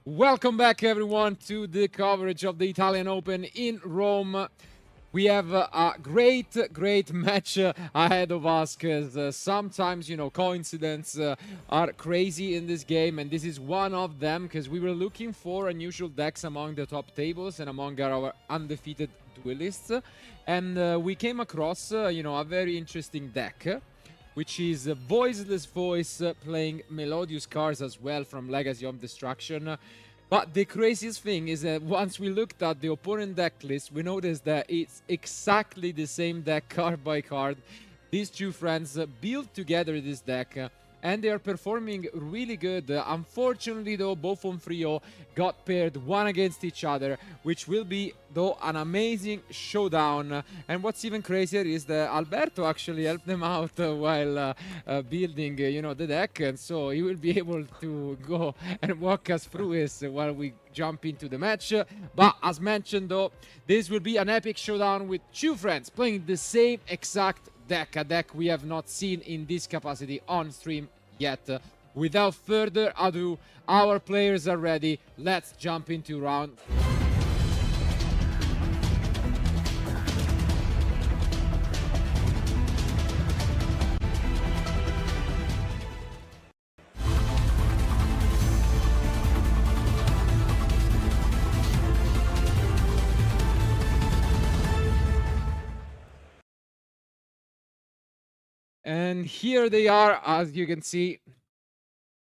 Welcome back, everyone, to the coverage of the Italian Open in Rome. We have a great match ahead of us because sometimes, coincidence are crazy in this game, and this is one of them because we were looking for unusual decks among the top tables and among our undefeated duelists, and we came across, a very interesting deck. Which is Voiceless Voice playing Melodious cards as well from Legacy of Destruction. But the craziest thing is that once we looked at the opponent deck list, we noticed that it's exactly the same deck card by card. These two friends built together this deck. And they are performing really good. Unfortunately, though, both on 3-0 got paired one against each other, which will be, though, an amazing showdown. And what's even crazier is that Alberto actually helped them out while building, the deck, and so he will be able to go and walk us through this while we jump into the match. But as mentioned, though, this will be an epic showdown with two friends playing the same exact deck, a deck we have not seen in this capacity on stream yet. Without further ado, our players are ready. Let's jump into round. And here they are, as you can see.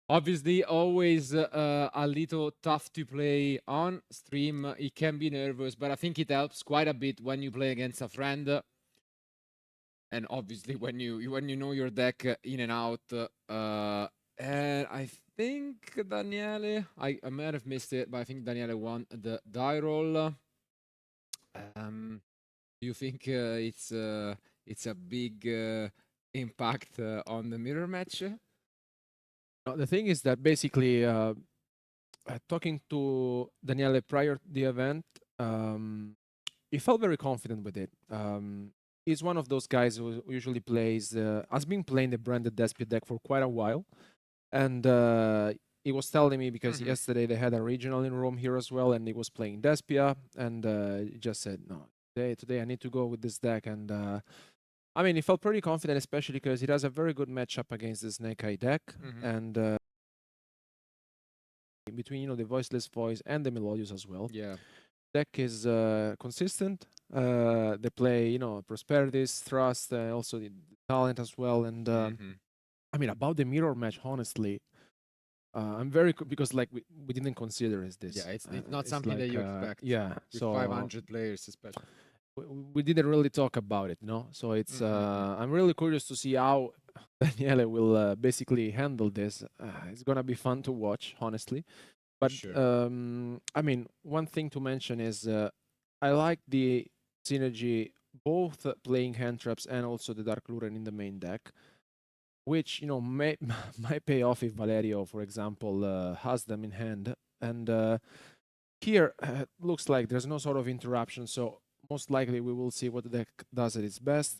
Obviously, always a little tough to play on stream. It can be nervous, but I think it helps quite a bit when you play against a friend. And obviously, when you know your deck in and out. And I think Daniele, I might have missed it, but I think Daniele won the die roll. Do you think it's a big impact on the mirror match? The thing is that basically, talking to Daniele prior to the event, he felt very confident with it. He's one of those guys who usually plays, has been playing the branded Despia deck for quite a while. And he was telling me because yesterday they had a regional in Rome here as well, and he was playing Despia, and he just said, no, today I need to go with this deck. And I mean, he felt pretty confident, especially because he has a very good matchup against the Snake Eye deck. And between the Voiceless Voice and the Melodious as well. Yeah. Deck is consistent. They play Prosperities, Thrust, also the talent as well. And I mean, about the mirror match, honestly, I'm very because like we didn't consider this. Yeah, it's not something like, that you expect. Yeah, with so 500 players, especially. we didn't really talk about it, no. So it's I'm really curious to see how Daniele will basically handle this. It's gonna be fun to watch, honestly. But Sure. I mean, one thing to mention is I like the synergy both playing hand traps and also the Dark Lure in the main deck, which may might pay off if Valerio, for example, has them in hand. And here looks like there's no sort of interruption, so most likely we will see what the deck does at its best.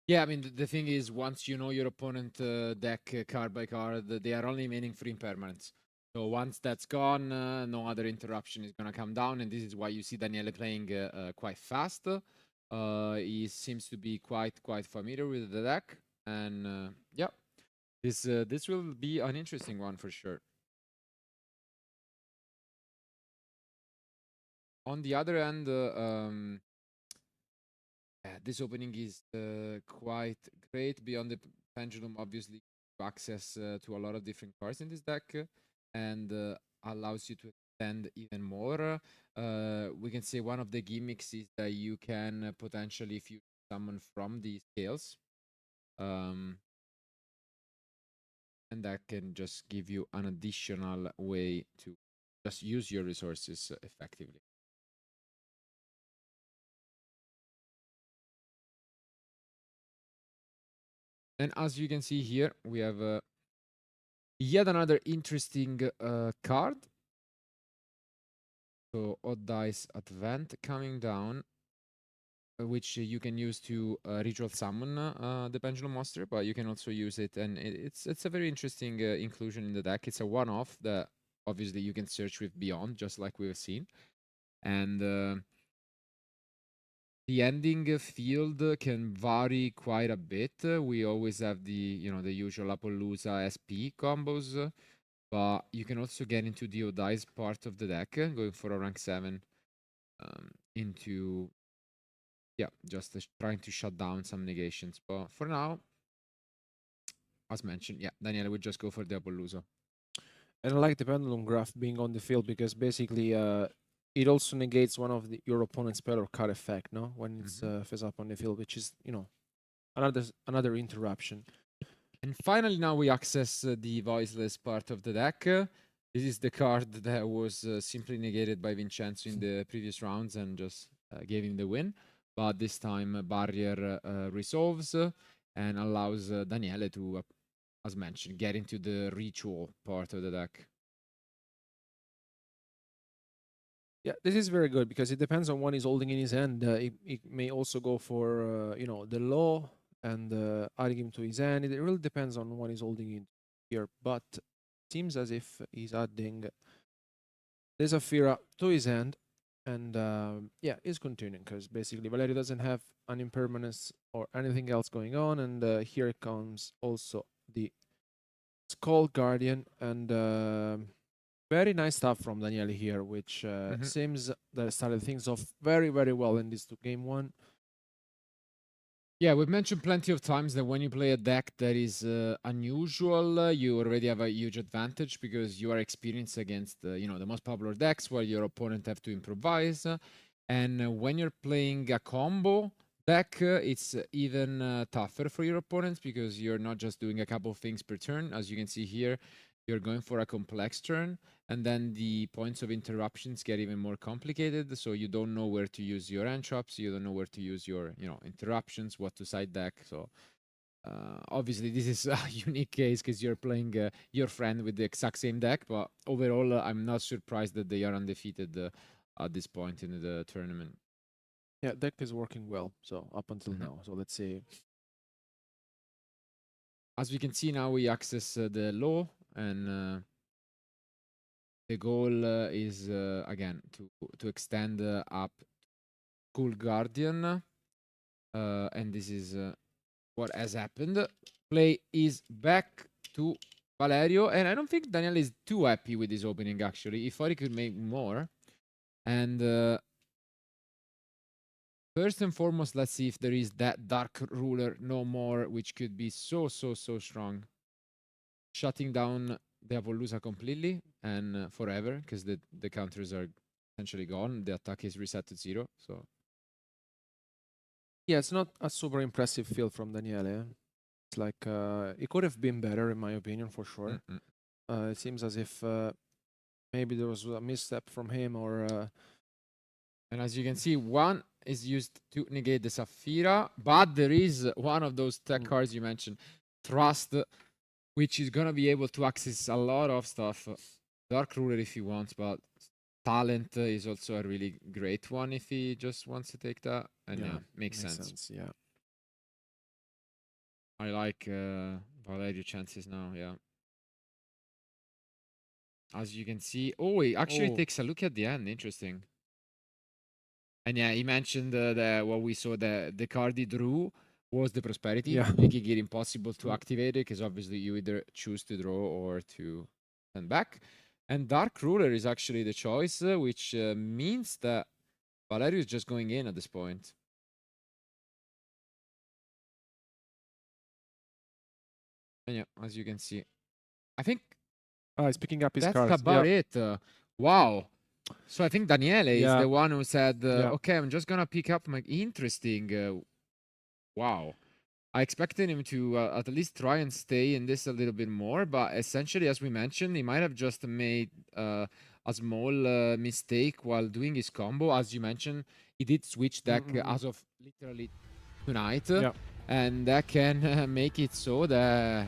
Yeah, I mean, the thing is, once you know your opponent deck card by card, they are only remaining 3 impermanents. So once that's gone, no other interruption is going to come down, and this is why you see Daniele playing quite fast. He seems to be quite familiar with the deck, and yeah, this will be an interesting one for sure. On the other end, this opening is quite great. Beyond the pendulum, obviously, access to a lot of different cards in this deck, and allows you to extend even more. We can say one of the gimmicks is that you can potentially fuse someone from these scales, and that can just give you an additional way to just use your resources effectively. And as you can see here, we have yet another interesting card. So Odd Dice Advent coming down, which you can use to ritual summon the Pendulum Monster, but you can also use it, and it's a very interesting inclusion in the deck. It's a one-off that obviously you can search with Beyond, just like we've seen. And the ending field can vary quite a bit. We always have the the usual Appaloosa SP combos, but you can also get into the Odai's part of the deck, going for a rank 7 into just trying to shut down some negations. But for now, as mentioned, Daniele would just go for the Appaloosa. And I like the pendulum graph being on the field because basically it also negates one of your opponent's spell or card effect, no? When it's face up on the field, which is, another interruption. And finally, now we access the Voiceless part of the deck. This is the card that was simply negated by Vincenzo in the previous rounds and just gave him the win. But this time, Barrier resolves and allows Daniele to, as mentioned, get into the ritual part of the deck. Yeah, this is very good because it depends on what he's holding in his hand. It may also go for, the law and adding him to his hand. It really depends on what he's holding in here. But it seems as if he's adding the Zafira to his hand. And he's continuing because basically Valerio doesn't have an impermanence or anything else going on. And here comes also the Skull Guardian. And very nice stuff from Daniele here, which seems that started things off very, very well in this game one. Yeah, we've mentioned plenty of times that when you play a deck that is unusual, you already have a huge advantage because you are experienced against the most popular decks where your opponent have to improvise. And when you're playing a combo deck, it's even tougher for your opponents because you're not just doing a couple of things per turn. As you can see here, you're going for a complex turn, and then the points of interruptions get even more complicated. So you don't know where to use your entrops, you don't know where to use your interruptions, what to side deck. So obviously this is a unique case because you're playing your friend with the exact same deck. But overall, I'm not surprised that they are undefeated at this point in the tournament. Yeah, deck is working well. So up until now. So let's see. As we can see now, we access the law, and the goal is again to extend up Skull Guardian, and this is what has happened. Play is back to Valerio, and I don't think Daniel is too happy with his opening. Actually, he thought he could make more. And first and foremost, let's see if there is that Dark Ruler no more, which could be so strong, shutting down the Appaloosa completely and forever, because the counters are essentially gone. The attack is reset to 0. So yeah, it's not a super impressive field from Daniele. It's like it could have been better, in my opinion, for sure. It seems as if maybe there was a misstep from him, or and as you can see, one is used to negate the Saphira, but there is one of those tech cards you mentioned, Trust, which is gonna be able to access a lot of stuff. Dark Ruler if he wants, but Talent is also a really great one if he just wants to take that. And makes sense. Yeah. I like Valerio chances now, yeah. As you can see, he actually takes a look at the end. Interesting. And yeah, he mentioned what we saw, the card he drew was the Prosperity, making it impossible to activate it because obviously you either choose to draw or to send back. And Dark Ruler is actually the choice, which means that Valerio is just going in at this point. And yeah, as you can see, I think he's picking up his cards. That's about it. Wow. So I think Daniele is the one who said, okay, I'm just going to pick up my... Interesting. Wow. I expected him to at least try and stay in this a little bit more, but essentially, as we mentioned, he might have just made a small mistake while doing his combo. As you mentioned, he did switch deck as of literally tonight, and that can make it so that,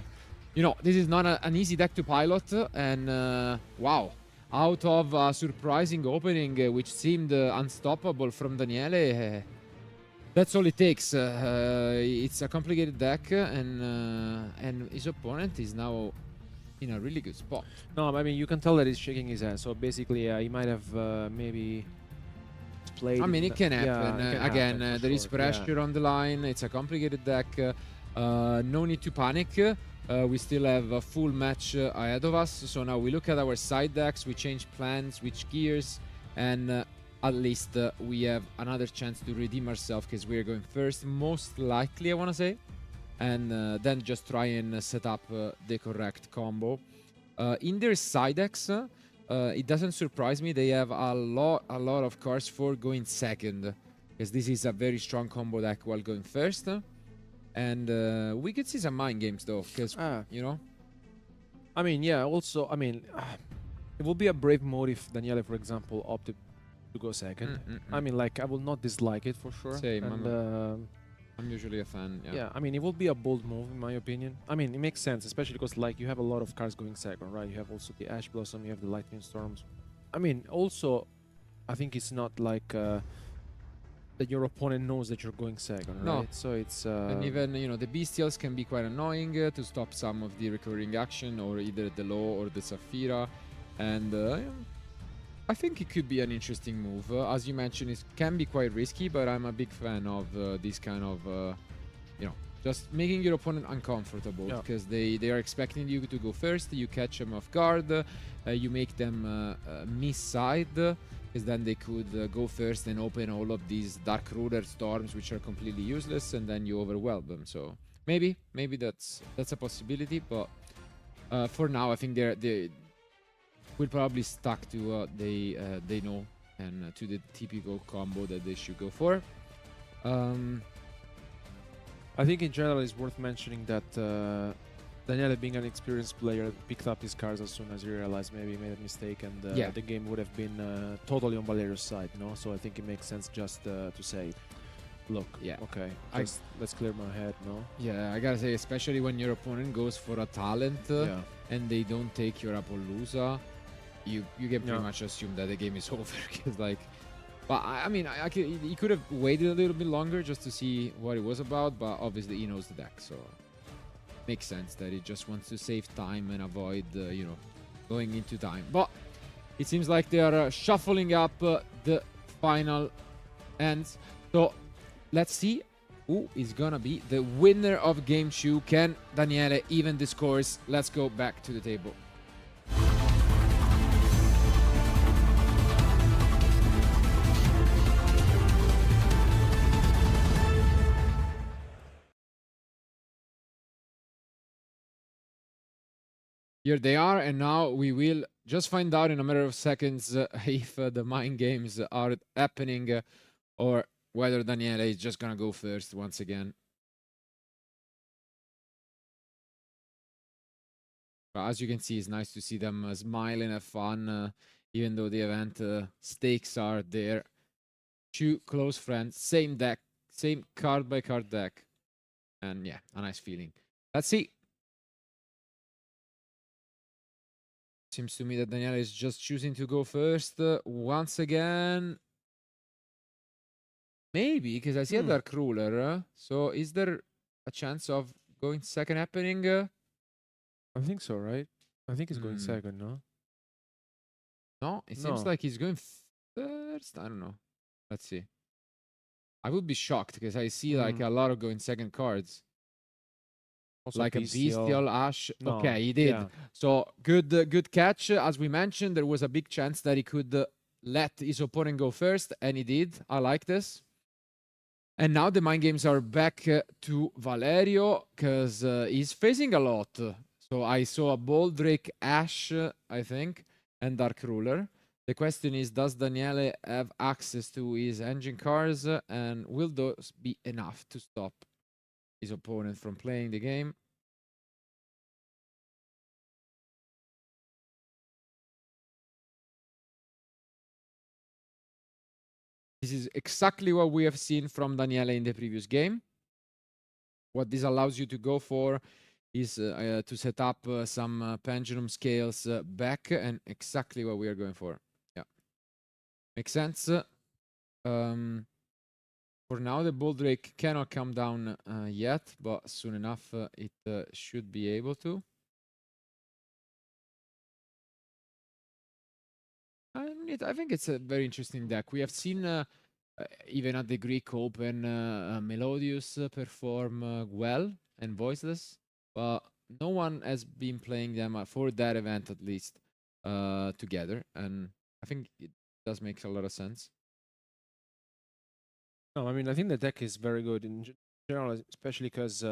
this is not an easy deck to pilot, and wow. Out of a surprising opening, which seemed unstoppable from Daniele, that's all it takes. It's a complicated deck, and his opponent is now, in a really good spot. No, I mean, you can tell that he's shaking his head. So basically, he might have maybe played. I mean, in it can happen. Yeah, it can Again, happen, for there is sure, yeah. pressure on the line. It's a complicated deck. No need to panic. We still have a full match ahead of us. So now we look at our side decks. We change plans, switch gears, and at least we have another chance to redeem ourselves because we are going first, most likely, I want to say. And then just try and set up the correct combo. In their side decks, it doesn't surprise me. They have a lot of cards for going second, because this is a very strong combo deck while going first. And we could see some mind games though, because you know. I mean, yeah. Also, I mean, it will be a brave move if Daniele, for example, opted to go second. I mean, like, I will not dislike it for sure. Same. And I'm usually a fan. yeah, I mean, it will be a bold move in my opinion. I mean, it makes sense, especially because like you have a lot of cards going second, right? You have also the Ash Blossom, you have the Lightning Storms. I mean, also, I think it's not like that your opponent knows that you're going second, right? No. So it's and even, you know, the bestials can be quite annoying to stop some of the recurring action, or either the Law or the Saphira. And I think it could be an interesting move. As you mentioned, it can be quite risky, but I'm a big fan of this kind of, you know, just making your opponent uncomfortable, because they are expecting you to go first. You catch them off guard. You make them miss side, because then they could go first and open all of these Dark Ruler Storms, which are completely useless, and then you overwhelm them. So maybe that's a possibility, but for now, I think they will probably stuck to what they know, and to the typical combo that they should go for. I think in general it's worth mentioning that Daniele, being an experienced player, picked up his cards as soon as he realized maybe he made a mistake, and the game would have been totally on Valerio's side, no? So I think it makes sense just to say, look, okay, let's clear my head, no? Yeah, I gotta say, especially when your opponent goes for a talent and they don't take your Appaloosa, you can pretty much assume that the game is over. Because like, but I mean, he could have waited a little bit longer just to see what it was about, but obviously he knows the deck, so makes sense that he just wants to save time and avoid, you know, going into time. But it seems like they are shuffling up the final ends. So let's see who is gonna be the winner of Game 2. Can Daniele even the scores? Let's go back to the table. Here they are, and now we will just find out in a matter of seconds if the mind games are happening, or whether Daniele is just gonna go first once again. But as you can see, it's nice to see them smile and have fun, even though the event stakes are there. Two close friends, same deck, same card by card deck, and yeah, a nice feeling. Let's see. Seems to me that Daniele is just choosing to go first once again. Maybe, because I see a Dark Ruler. So is there a chance of going second happening? I think so, right? I think he's going second, no? No, it seems like he's going first. I don't know. Let's see. I would be shocked, because I see like a lot of going second cards. Also like a bestial Ash. No. Okay, he did. Yeah. So good catch. As we mentioned, there was a big chance that he could let his opponent go first, and he did. I like this. And now the mind games are back to Valerio, because he's facing a lot. So I saw a Boldrake, Ash, I think, and Dark Ruler. The question is, does Daniele have access to his engine cars, and will those be enough to stop his opponent from playing the game? This is exactly what we have seen from Daniele in the previous game. What this allows you to go for is to set up some pendulum scales back, and exactly what we are going for. Yeah, makes sense. For now, the Boldrake cannot come down yet, but soon enough it should be able to. I think it's a very interesting deck. We have seen even at the Greek Open, Melodius perform well and Voiceless, but no one has been playing them for that event at least together, and I think it does make a lot of sense. No, I mean, I think the deck is very good in general, especially because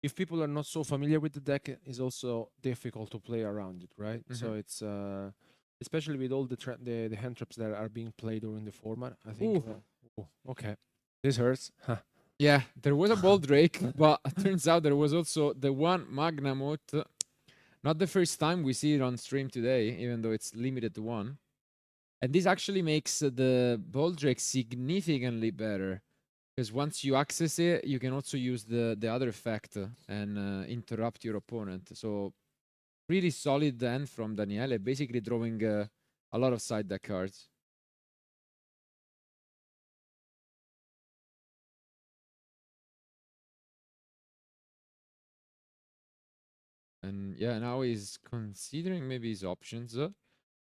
if people are not so familiar with the deck, it's also difficult to play around it, right? So it's especially with all the hand traps that are being played during the format. I think. Oh, okay, this hurts. Huh. Yeah, there was a Ball Drake, but it turns out there was also the one Magnamoot. Not the first time we see it on stream today, even though it's limited to one. And this actually makes the Ball Drake significantly better. Because once you access it, you can also use the other effect and interrupt your opponent. So really solid end from Daniele, basically drawing a lot of side deck cards. And yeah, now he's considering maybe his options.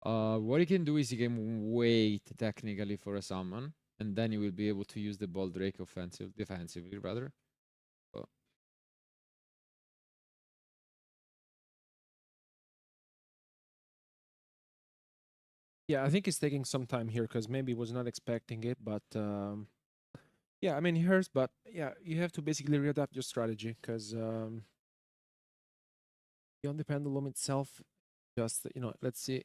What he can do is he can wait technically for a summon, and then he will be able to use the Ball Drake defensively rather. Yeah, I think he's taking some time here because maybe was not expecting it, but yeah, I mean, it hurts, but yeah, you have to basically readapt your strategy because beyond the pendulum itself, just let's see.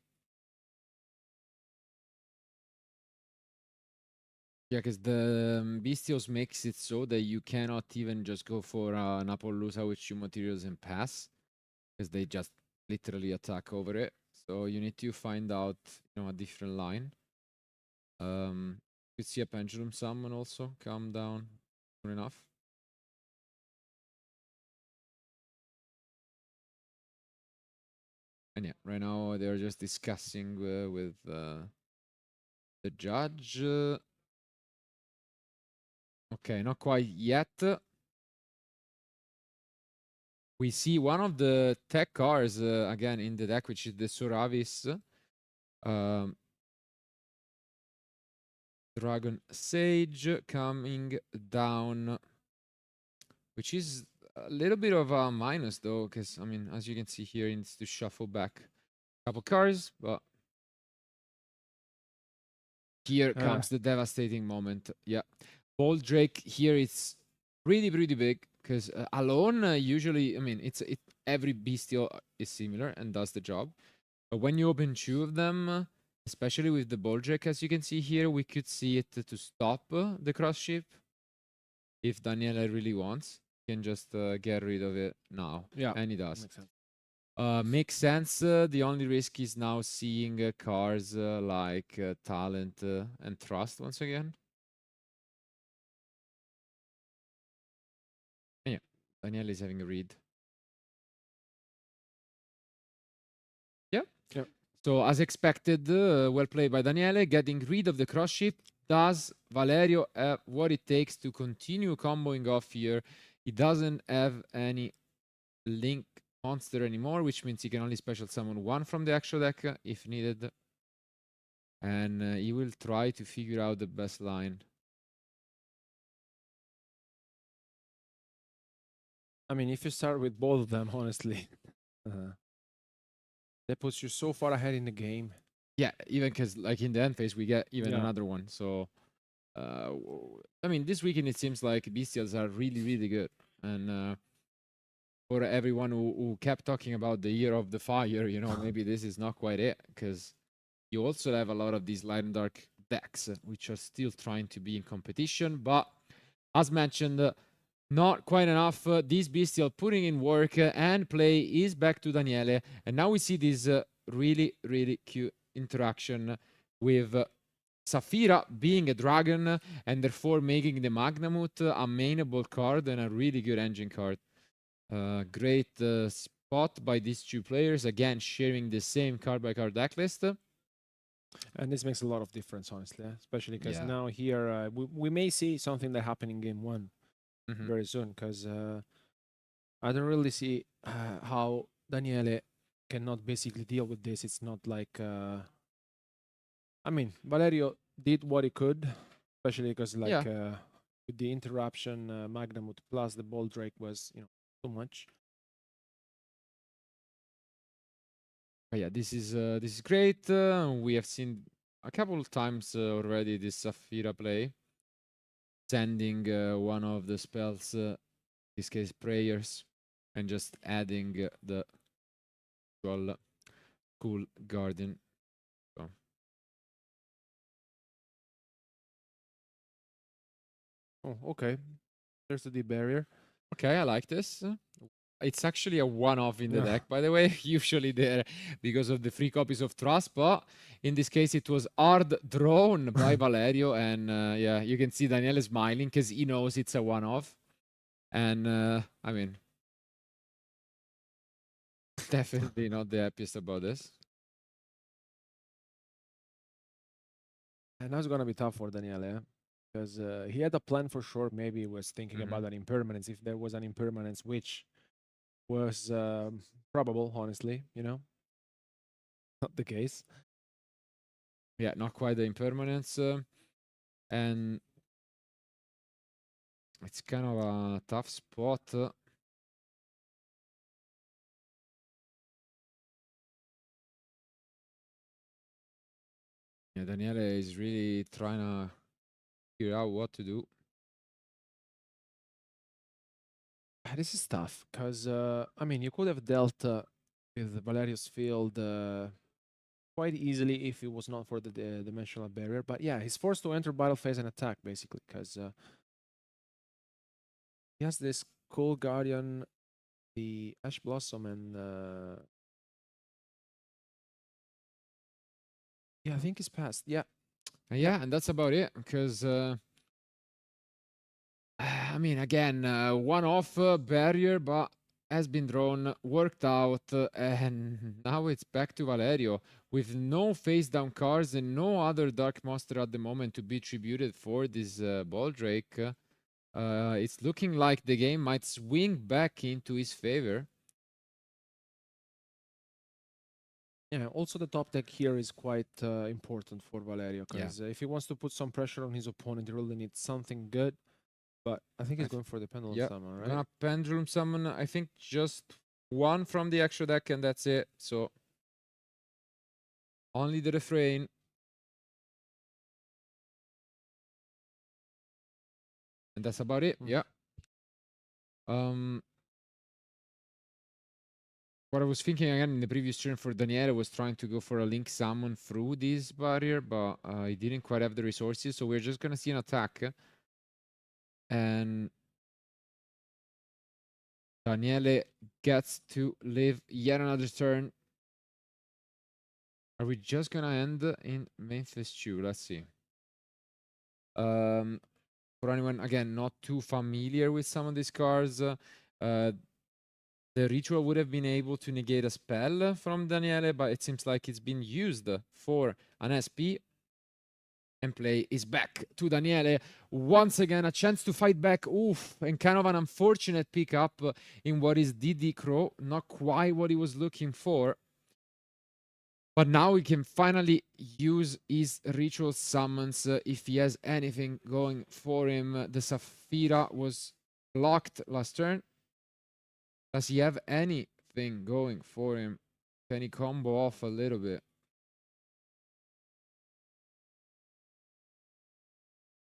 Yeah, because the Bestios makes it so that you cannot even just go for an Appaloosa with 2 materials and pass, because they just literally attack over it. So you need to find out, a different line. You see a Pendulum Summon also come down soon enough. And yeah, right now they're just discussing with the judge. Okay, not quite yet. We see one of the tech cars again in the deck, which is the Suravis. Dragon Sage coming down, which is a little bit of a minus though, because I mean, as you can see here, he needs to shuffle back a couple cards, but here comes the devastating moment. Yeah, Ball Drake here is pretty big because alone usually, I mean, every bestial is similar and does the job, but when you open 2 of them, especially with the Ball Drake, as you can see here, we could see it to stop the cross ship. If Daniele really wants, he can just get rid of it now. Yeah, and he does. makes sense. Makes sense. The only risk is now seeing cars like Talent and Trust once again. And yeah, Daniele is having a read. Yeah. Yep. So as expected, well played by Daniele. Getting rid of the cross ship. Does Valerio have what it takes to continue comboing off here? He doesn't have any link monster anymore, which means he can only special summon 1 from the actual deck if needed. And he will try to figure out the best line. I mean, if you start with both of them, honestly, that puts you so far ahead in the game. Yeah, even because like in the end phase we get even another one. So I mean, this weekend it seems like bestials are really good, and for everyone who kept talking about the year of the fire, maybe this is not quite it, because you also have a lot of these light and dark decks which are still trying to be in competition, but as mentioned, not quite enough. This bestial putting in work and play is back to Daniele, and now we see this really cute interaction with Saphira being a dragon and therefore making the Magnamoot a mainable card and a really good engine card. Great spot by these 2 players, again sharing the same card by card deck list. And this makes a lot of difference, honestly, especially because now here we may see something that happened in game 1 very soon, because I don't really see how Daniele cannot basically deal with this. It's not like I mean, Valerio did what he could, especially because Yeah. with the interruption, Magnamut plus the Ball Drake was too much. But yeah, this is great. We have seen a couple of times already this Saphira play, sending one of the spells, in this case prayers, and just adding the usual cool guardian. So. Oh, okay. There's the deep barrier. Okay, I like this. It's actually a one-off in the Yeah. deck, by the way. Usually there because of the free copies of Trust, but in this case it was hard drawn by Valerio, and yeah, you can see Daniele smiling because he knows it's a one-off, and I mean, definitely not the happiest about this. And that's gonna be tough for Daniele, because he had a plan for sure. Maybe he was thinking about an impermanence if there was an impermanence, which was probable, honestly. Not the case. Yeah, not quite the impermanence, and it's kind of a tough spot. Yeah, Daniele is really trying to figure out what to do. This is tough because I mean you could have dealt with Valerio's field quite easily if it was not for the dimensional barrier. But yeah, he's forced to enter battle phase and attack basically because he has this cool guardian, the Ash Blossom, and yeah, I think he's passed. Yeah, Yeah, and that's about it because. I mean, again, one-off barrier, but has been drawn, worked out, and now it's back to Valerio with no face-down cards and no other Dark Monster at the moment to be tributed for this Ball Drake. It's looking like the game might swing back into his favor. yeah. Also, the top deck here is quite important for Valerio Yeah. because if he wants to put some pressure on his opponent, he really needs something good. But I think he's going for the Pendulum Summon, right? Gonna Pendulum Summon, I think just one from the extra deck and that's it. So only the refrain. And that's about it. Yeah. What I was thinking again in the previous turn for Daniele was trying to go for a Link Summon through this barrier, but he didn't quite have the resources, so we're just gonna see an attack. And Daniele gets to live yet another turn. Are we just gonna end in Memphis 2? Let's see. For anyone, again, not too familiar with some of these cards, the ritual would have been able to negate a spell from Daniele, but it seems like it's been used for an SP. And play is back to Daniele. Once again, a chance to fight back. Oof, and kind of an unfortunate pickup in what is DD Crow. Not quite what he was looking for. But now he can finally use his ritual summons if he has anything going for him. The Saphira was locked last turn. Does he have anything going for him? Can he combo off a little bit?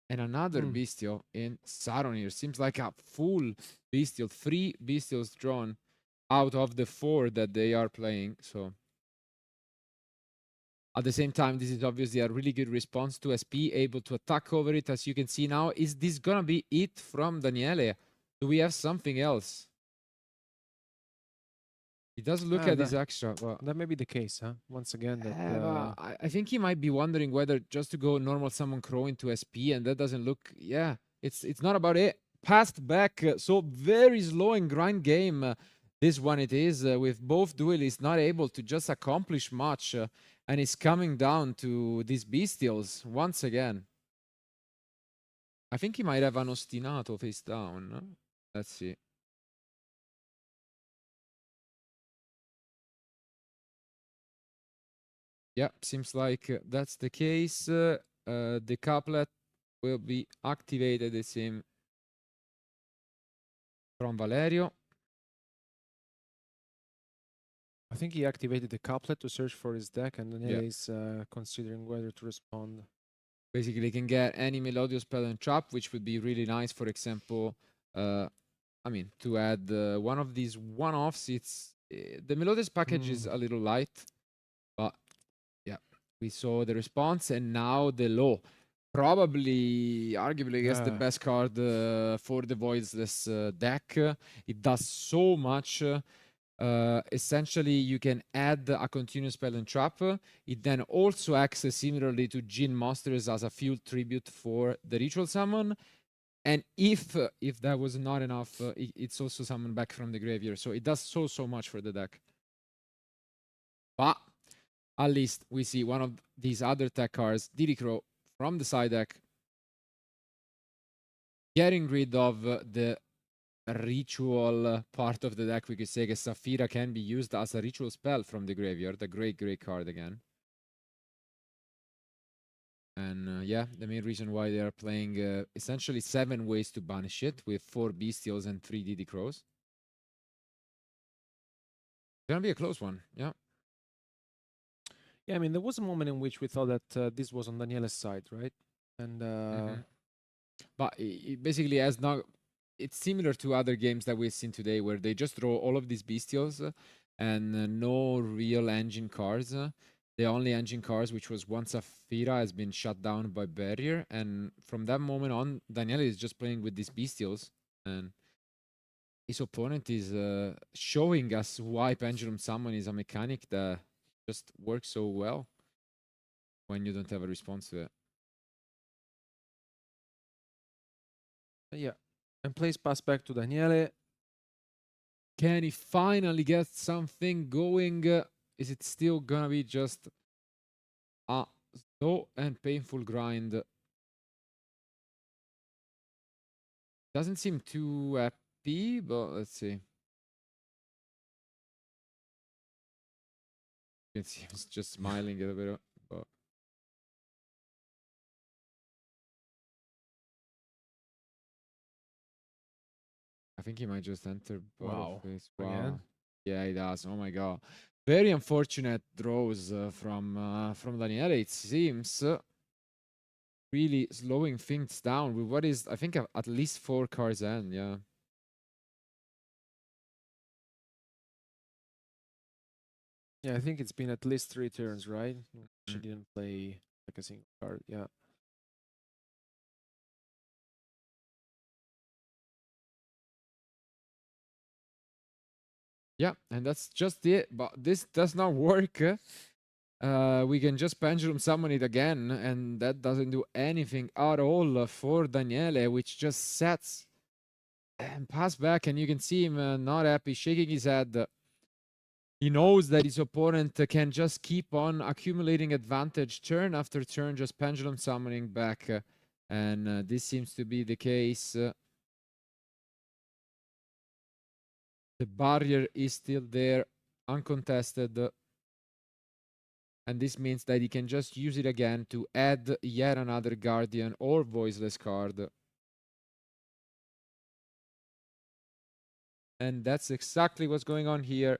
And another bestial in Saronir. Seems like a full bestial. 3 bestials drawn out of the 4 that they are playing. So at the same time, this is obviously a really good response to SP, able to attack over it. As you can see now, is this gonna be it from Daniele? Do we have something else? He does look at his extra. But that may be the case, huh? Once again, I think he might be wondering whether just to go normal summon Crow into SP, and that doesn't look. Yeah, it's not about it. Passed back, so very slow and grind game. This one it is, with both duelists not able to just accomplish much, and it's coming down to these bestials once again. I think he might have an ostinato face down. Let's see. Yeah, seems like that's the case. The couplet will be activated, it seems, from Valerio. I think he activated the couplet to search for his deck, and Yeah. Daniele is considering whether to respond. Basically, you can get any Melodious Spell and Trap, which would be really nice. For example, I mean, to add one of these one-offs. It's the Melodious package is a little light, but yeah, we saw the response, and now the low. Probably, arguably, I guess the best card for the Voiceless deck. It does so much. Essentially, you can add a continuous spell and trap. It then also acts similarly to Jin Monsters as a field tribute for the ritual summon. And if that was not enough, it's also summoned back from the graveyard. So it does so much for the deck. But at least we see one of these other tech cards, Diddy Crow, from the side deck, getting rid of the ritual part of the deck. We could say that Saphira can be used as a ritual spell from the graveyard. A great card again. And yeah, the main reason why they are playing essentially 7 ways to banish it with 4 Bestials and 3 DD Crows. It's gonna be a close one, yeah. Yeah, I mean, there was a moment in which we thought that this was on Daniele's side, right? And but it basically has not. It's similar to other games that we've seen today, where they just draw all of these Bestials and no real engine cards. The only engine cards, which was once Saphira, has been shut down by Barrier, and from that moment on, Daniele is just playing with these Bestials, and his opponent is showing us why Pendulum Summon is a mechanic that just works so well when you don't have a response to it. yeah, and plays pass back to Daniele. Can he finally get something going? Is it still gonna be just a slow and painful grind? Doesn't seem too happy, but let's see. You can see he's just smiling a little bit, but I think he might just enter bottle face. Wow. Again? Yeah, he does. Oh my god. Very unfortunate draws from Daniele, it seems. Really slowing things down with what is, I think, at least 4 cards in, yeah. Yeah, I think it's been at least 3 turns, right? She didn't play like a single card. Yeah. Yeah, and that's just it. But this does not work. We can just pendulum summon it again, and that doesn't do anything at all for Daniele, which just sets and pass back, and you can see him not happy, shaking his head. He knows that his opponent can just keep on accumulating advantage turn after turn, just pendulum summoning back, and this seems to be the case. The barrier is still there, uncontested. And this means that he can just use it again to add yet another Guardian or Voiceless card. And that's exactly what's going on here.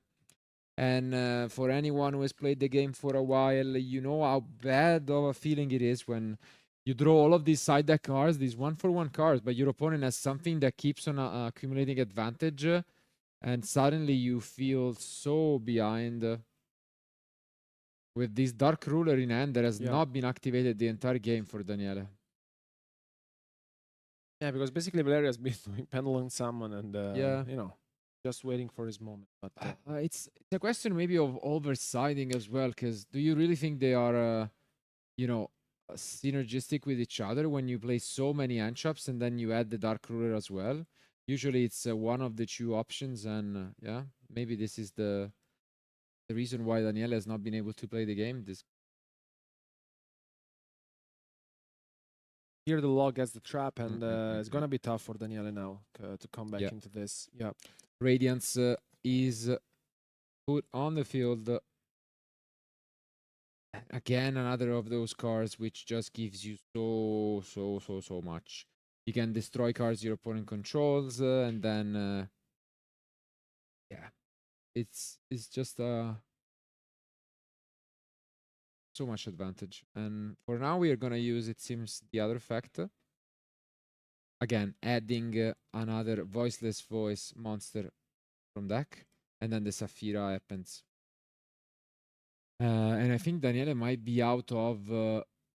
And for anyone who has played the game for a while, you know how bad of a feeling it is when you draw all of these side deck cards, these 1-for-1 cards, but your opponent has something that keeps on accumulating advantage, and suddenly you feel so behind. With this Dark Ruler in hand that has not been activated the entire game for Daniele. Yeah, because basically Valeria has been doing Pendulum Summon and, you know, just waiting for his moment. But it's a question maybe of oversiding as well, because do you really think they are, you know, synergistic with each other when you play so many hand traps and then you add the Dark Ruler as well? Usually it's one of the 2 options, and yeah, maybe this is the reason why Daniele has not been able to play the game. here the log gets the trap, and it's gonna be tough for Daniele now to come back into this. Yeah. Radiance is put on the field. again, another of those cards which just gives you so much. You can destroy cards your opponent controls, and then yeah, it's just so much advantage. And for now, we are gonna use, it seems, the other effect. Again, adding another voiceless voice monster from deck, and then the Saphira happens. And I think Daniele might be out of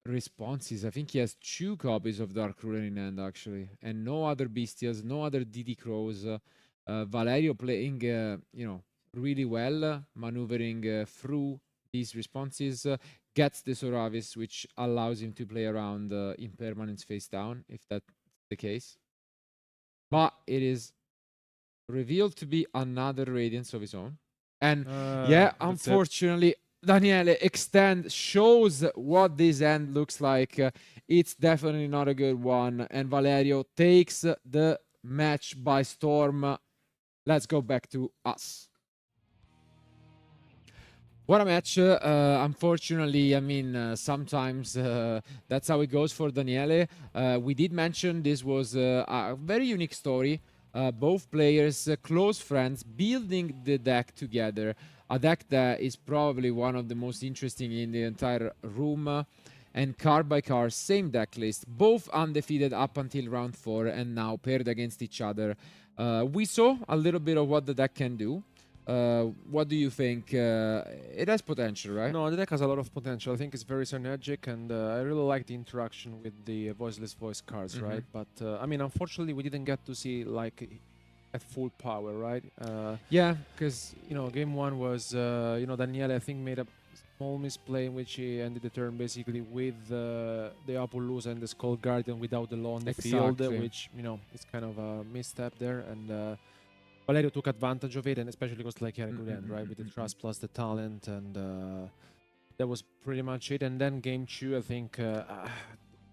responses. I think he has 2 copies of Dark Ruler in hand, actually, and no other Bestias, no other DD Crows. Valerio playing, really well, maneuvering through these responses, gets the Soravis, which allows him to play around impermanence face down, if that's the case. But it is revealed to be another Radiance of his own. And yeah, unfortunately, Daniele extend shows what this end looks like. It's definitely not a good one. And Valerio takes the match by storm. Let's go back to us. What a match. Unfortunately, I mean, sometimes that's how it goes for Daniele. We did mention this was a very unique story. Both players, close friends, building the deck together. A deck that is probably one of the most interesting in the entire room. And card by card, same deck list. Both undefeated up until round 4 and now paired against each other. We saw a little bit of what the deck can do. What do you think? It has potential, right? No, the deck has a lot of potential. I think it's very synergic, and I really like the interaction with the voiceless voice cards, right? But I mean, unfortunately, we didn't get to see like at full power, right? Yeah, because game 1 was Daniele, I think, made a small misplay in which he ended the turn basically with the Apollousa and the Skull Guardian without the law on the field, which is kind of a misstep there, and Valerio took advantage of it, and especially because like he had a good end, right, with the trust plus the talent, and that was pretty much it. And then game 2, I think,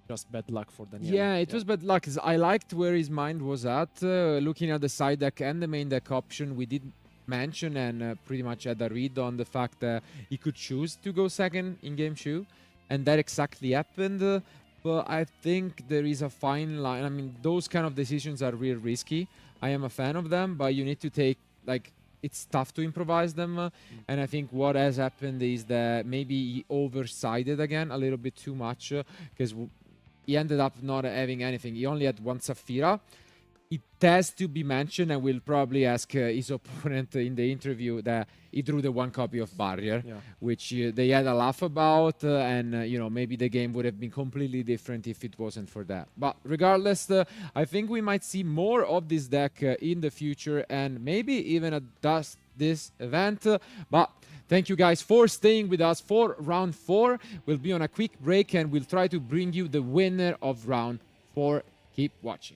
just bad luck for Daniele. Yeah, it was bad luck. I liked where his mind was at, looking at the side deck and the main deck option. We did mention and pretty much had a read on the fact that he could choose to go second in game 2, and that exactly happened. But I think there is a fine line. I mean, those kind of decisions are real risky. I am a fan of them, but you need to take, like, it's tough to improvise them. And I think what has happened is that maybe he oversided again a little bit too much, because he ended up not having anything. He only had 1 Saphira. It has to be mentioned, and we'll probably ask his opponent in the interview, that he drew the 1 copy of Barrier, which they had a laugh about, and maybe the game would have been completely different if it wasn't for that. But regardless, I think we might see more of this deck in the future, and maybe even at this event. But thank you guys for staying with us for round 4. We'll be on a quick break, and we'll try to bring you the winner of round 4. Keep watching.